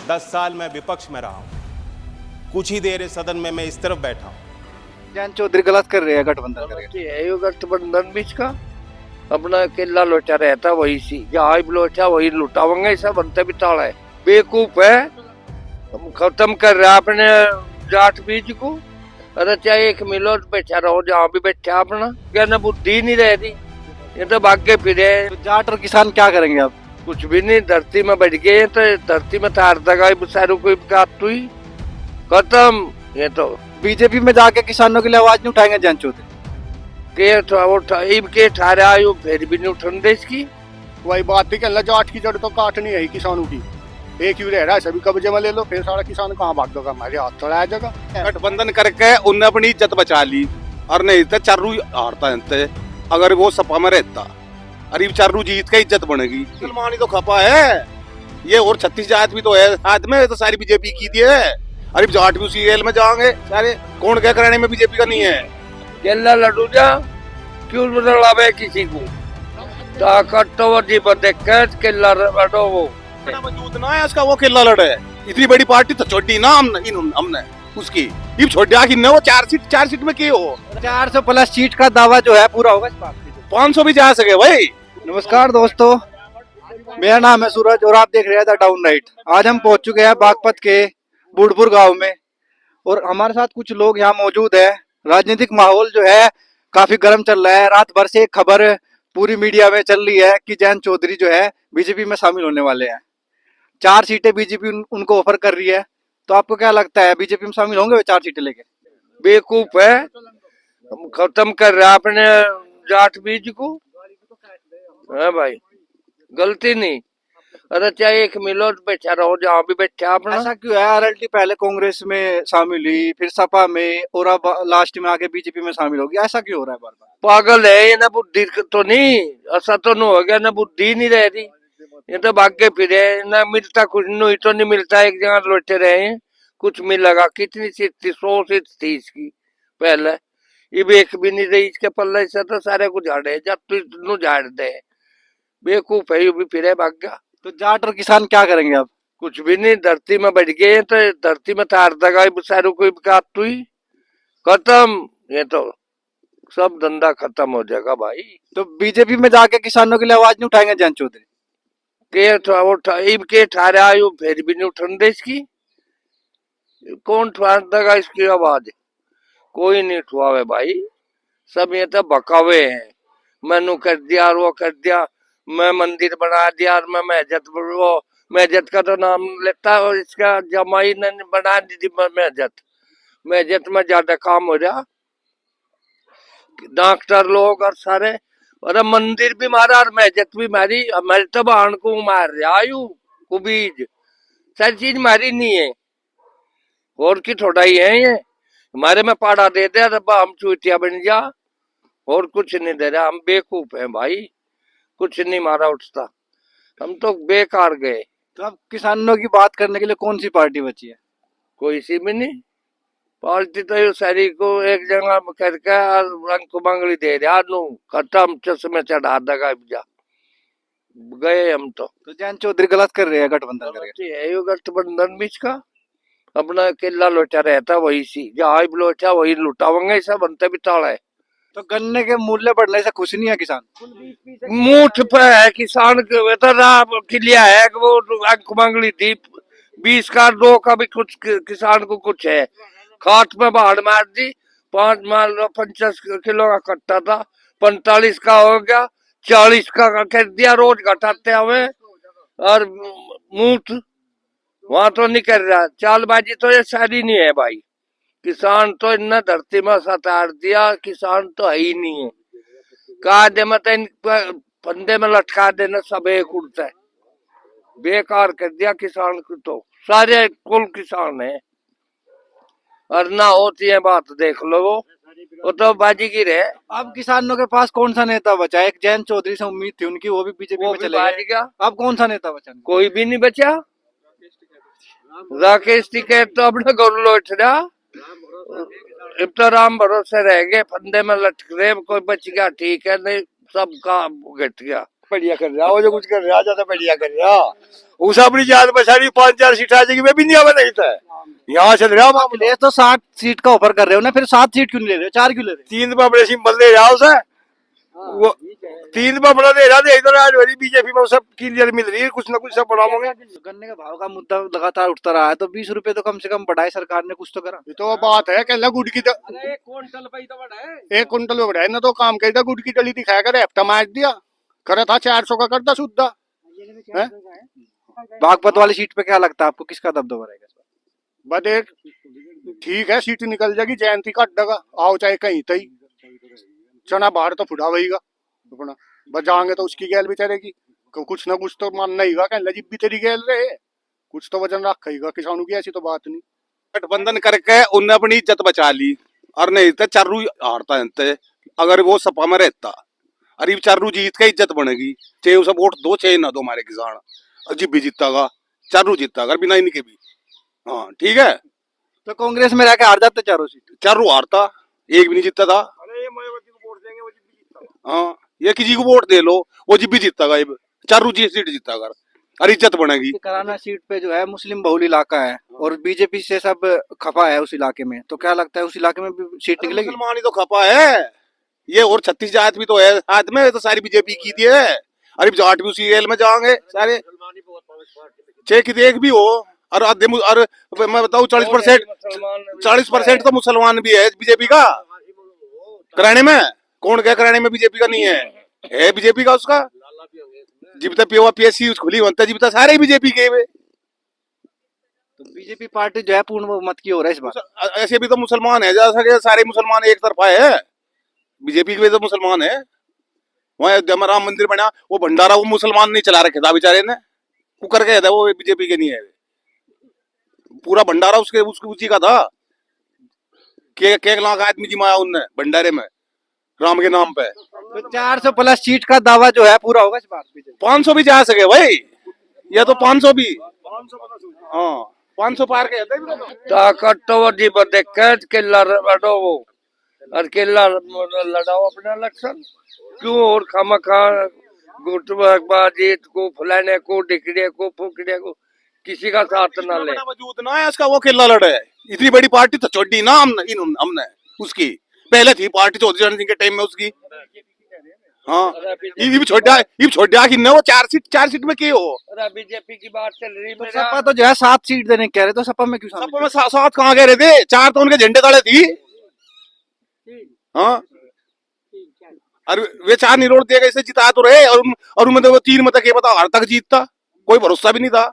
10 साल मैं विपक्ष में रहा हूं। कुछ ही देर इस सदन में मैं इस तरफ बैठा हूं। जयंत चौधरी गलत कर रहे हैं गठबंधन करके। है यो गठबंधन बीच का अपना केला लोचा रहता वही सी जहाँ भी लोचा वही लुटावेंगे ऐसा बनता भी ताला है बेवकूफ है। हम खत्म कर रहे हैं अपने जाट बीज को। अरे चाहे एक मिलो बैठा रहो जहाँ भी बैठा अपना क्या ना बुद्धि नहीं रहती ये तो भाग्य फिरे। तो जाट और किसान क्या करेंगे अब? कुछ भी नहीं धरती में बैठ गए तो धरती में तार दगा सारों को हुई खत्म। ये तो बीजेपी में जाके किसानों के लिए आवाज नहीं उठाएंगे जयंत चौधरी? के ठारे आयु फिर भी नहीं उठन दे इसकी। वही बात थी कि जाट की जड़ तो काटनी है किसानों की। एक ही रह रहा है सभी कब्जे में ले लो फिर सारा किसान कहाँ भागेगा हमारे हाथ थोड़ा आ जाएगा। गठबंधन करके उनने अपनी इज्जत बचा ली और नहीं तो चारू हारता है। अगर वो सपा में रहता अरे चारू जीत के इज्जत बनेगी। मुसलमान तो खपा है ये और 36 जात भी तो है साथ में तो सारी बीजेपी की थी है। अरे जाट भी उसी रेल में जाएंगे सारे कौन क्या कराने में बीजेपी का नहीं है। केला लड्डू जा क्यों लड़ावे किसी को ताकत तो जी देख केला लड़ो वो मौजूद ना है उसका वो केला लड़े। इतनी बड़ी पार्टी तो छोड़ी ना हमने उसकी ये छोड़ा कि न वो 4 सीट में की हो 400+ सीट का दावा जो है पूरा होगा इस बार 500 भी जा सके भाई। नमस्कार दोस्तों, मेरा नाम है सूरज और आप देख रहे हैं द डाउन नाइट। आज हम पहुंच चुके हैं बागपत के बुढ़पुर गांव में और हमारे साथ कुछ लोग यहाँ मौजूद है। राजनीतिक माहौल जो है काफी गर्म चल रहा है। रात भर से एक खबर पूरी मीडिया में चल रही है कि जयंत चौधरी जो है बीजेपी में शामिल होने वाले हैं। 4 सीटें बीजेपी उनको ऑफर कर रही है। तो आपको क्या लगता है बीजेपी में शामिल होंगे वे 4 सीटें लेके? बेवकूफ है। हम खत्म कर रहे हैं अपने जाट बीज को है भाई गलती नहीं। अरे चाहे एक मिलो बैठा रहो जहाँ भी बैठा अपना। ऐसा क्यों है? आरएलटी पहले कांग्रेस में शामिल हुई फिर सपा में और अब लास्ट में आके बीजेपी में शामिल होगी। ऐसा क्यों हो रहा है बार बार? पागल है ये ना बुद्धि तो नहीं ऐसा तो नहीं हो गया ना बुद्धि नहीं रह रही। ये तो भाग्य फिरे ना मिलता कुछ नहीं तो नहीं मिलता एक जगह लौटे रहे कुछ मिलेगा। कितनी सीट थी 100 सीट थी इसकी पहले ये भी एक भी नहीं रही इसके पल्ले से तो सारे को झाड़े जब तू झाड़ दे बेवकूफ है ये भी फिरे भाग्य। तो जाट और किसान क्या करेंगे अब? कुछ भी नहीं धरती में बैठ गए तो धरती में तार दगा सारों को हुई खत्म। ये तो सब धंधा खत्म हो जाएगा भाई। तो बीजेपी में जाके किसानों के लिए आवाज नहीं उठाएंगे जयंत चौधरी? के ठारे आयु फिर भी नहीं उठन दे इसकी। कौन उठा देगा इसकी आवाज? कोई नहीं उठवावे भाई। सब ये तो बकावे हैं। मैनू कर दिया और वो कर दिया मैं मंदिर बना दिया और मैं महजत का तो नाम लेता और इसका जमाई ने बना दी थी महजत में ज्यादा काम हो रहा डॉक्टर लोग और सारे और मंदिर भी मारा और महजत भी मारी। हमारे तो बहन को मार रहा आयु कुबीज सारी चीज मारी नहीं है और की थोड़ा ही है ये हमारे में पाड़ा दे दे हम चूतिया बन जा और कुछ नहीं दे रहा। हम बेवकूफ हैं भाई कुछ नहीं मारा उठता हम तो बेकार गए। तो अब किसानों की बात करने के लिए कौन सी पार्टी बची है? कोई सी भी नहीं पार्टी तो ये सारी को एक जगह करके रंग मंगली दे रहा खत्म चश्मे चढ़ा देगा जा गए हम तो जयंत चौधरी गलत कर रहे हैं गठबंधन करके। है यो गठबंधन बीच का अपना केला लोचा रहता वही सी जहाँ भी लोचा वही लुटावेंगे ऐसा बनता भी ताला है। तो गन्ने के मूल्य बढ़ने से खुश नहीं है किसान? मुठ पे है किसान किलिया है कि वो अंक मंगली थी 20 का 2 का भी कुछ किसान को कुछ है खाट में बाढ़ मार दी 5 मान लो 50 किलो का कट्टा था 45 का हो गया 40 का कर दिया रोज घटाते हुए और मुठ वहां तो नहीं कर रहा। चालबाजी तो ये सारी नहीं है भाई। किसान तो इतना धरती में सतार दिया किसान तो है ही नहीं है। कहा दे मत फंदे में लटका देना सब एक उड़ता है बेकार कर दिया किसान को तो सारे कुल किसान है और ना होती है बात देख लो वो तो बाजीगिर है। अब किसानों के पास कौन सा नेता बचा? एक जयंत चौधरी से उम्मीद थी उनकी वो भी बीजेपी में चले गए। अब कौन सा नेता बचा? कोई भी नहीं बचा। राकेश टिकैत तो अपने घर लौट रहा अब तो राम भरोसे रह गए फंदे में लटक रहे कोई बच गया ठीक है नहीं सब का घट गया। बढ़िया कर रहा वो जो कुछ कर रहा ज्यादा बढ़िया कर रहा उसे अपनी जान बचा रही 5-4 सीट आ जाएगी मैं भी नहीं आवा नहीं था यहाँ चल रहा मामला अखिलेश तो 60 सीट का ऑफर कर रहे हो ना, फिर 7 सीट क्यों नहीं ले रहे हो, 4 क्यों ले रहे 3 पे बड़े सिंबल दे रहा उसे वो 3 पे बड़ा दे रहा था इधर आज वाली बीजेपी में सब क्लियर मिल रही है कुछ ना कुछ सब बढ़ाओगे हो? गन्ने का भाव का मुद्दा लगातार उठता रहा है, तो 20 रुपए तो कम से कम बढ़ाए सरकार ने, कुछ तो करा। ये तो बात है कहला गुड़ की एक क्विंटल पे तो बड़ा है 1 कुंटल में बढ़ाया ना तो काम कहता गुड़ की डली दिखाया करे हफ्ता मार दिया करे था 400 का करता सुद्धा है। बागपत वाली सीट पे क्या लगता है आपको, किसका दबदबा रहेगा इस बार? बट एक ठीक है सीट निकल जाएगी जयंती का अड्डा आओ चाहे कहीं तई चना बाहर तो फुटा वहीगा अपना बस जाएंगे तो उसकी गैल भी चलेगी कुछ ना कुछ तो मानना ही गा कहला जिब भी तेरी गैल रहे कुछ तो वजन रखेगा किसानों की ऐसी तो बात नहीं। गठबंधन करके उनने अपनी इज्जत बचा ली और नहीं तो चारू हारता जनते अगर वो सपा में रहता अरे चारू जीत के इज्जत बनेगी चाहे उसे वोट दो चाहे ना दो हमारे किसान अजीब भी जीतागा चारू जीतागा बिना इनके भी। हाँ ठीक है तो कांग्रेस में रह के हार जाते चारों सीट। चारू हारता एक भी नहीं जीतता था। हाँ ये किसी को वोट दे लो वो जीत भी जीतागा चारू जी सीट जीतागा और इज्जत बनेगी। कराना सीट पे जो है मुस्लिम बहुल इलाका है और बीजेपी से सब खफा है उस इलाके में, तो क्या लगता है उस इलाके में भी सीट निकलेगी? मुसलमान ही तो खपा है ये और 36 जात भी तो है साथ में तो सारी बीजेपी की थी है अरे जाट भी उसी रेल में जाएंगे सारे छह की एक भी हो और आधे और मैं बताऊं 40% तो मुसलमान भी है बीजेपी का कराने में। कौन क्या कराने में बीजेपी का नहीं है बीजेपी का उसका जब तक पीएससी खुली बनता जब तक सारे बीजेपी के वे। तो बीजेपी पार्टी जो है पूर्ण बहुमत की हो रहा है इस बार। ऐसे भी तो मुसलमान है जैसा कि सारे मुसलमान एक तरफा है बीजेपी के भी तो मुसलमान है। वहाँ अयोध्या में राम मंदिर बना वो भंडारा वो मुसलमान नहीं चला रखे था बेचारे ने वो करके था वो बीजेपी के नहीं है पूरा भंडारा उसके उसी का था के लाख आदमी जिमाया उनने भंडारे में राम के नाम पे। तो 400 प्लस सीट का दावा जो है पूरा होगा इस बार? 500 भी जा सके भाई या तो 500 भी हाँ 500 पार के ताकत तो वही देख के लड़ो वो और केला लड़ाओ अपना इलेक्शन क्यों और खामा खा गुटबाजी को फलाने को डिकड़े को फुकड़े को किसी का साथ ना ले वजूद ना है उसका वो केला लड़े इतनी बड़ी पार्टी तो छोड़ी ना हमने उसकी पहले थी पार्टी चौधरी चरण सिंह के टाइम में उसकी। हाँ ये भी छोड़ा कि न वो 4 सीट में के हो बीजेपी की बात चल रही तो सपा तो जो है 7 सीट देने कह रहे, तो सपा में क्यों शामिल? सपा में 7 कहाँ कह रहे थे 4 तो उनके झंडे तले थी। हाँ और वे 4 नहीं रोड दिया इसे जिता तो रहे और उनमें तो 3 मत के बता हर तक जीतता कोई भरोसा भी नहीं था।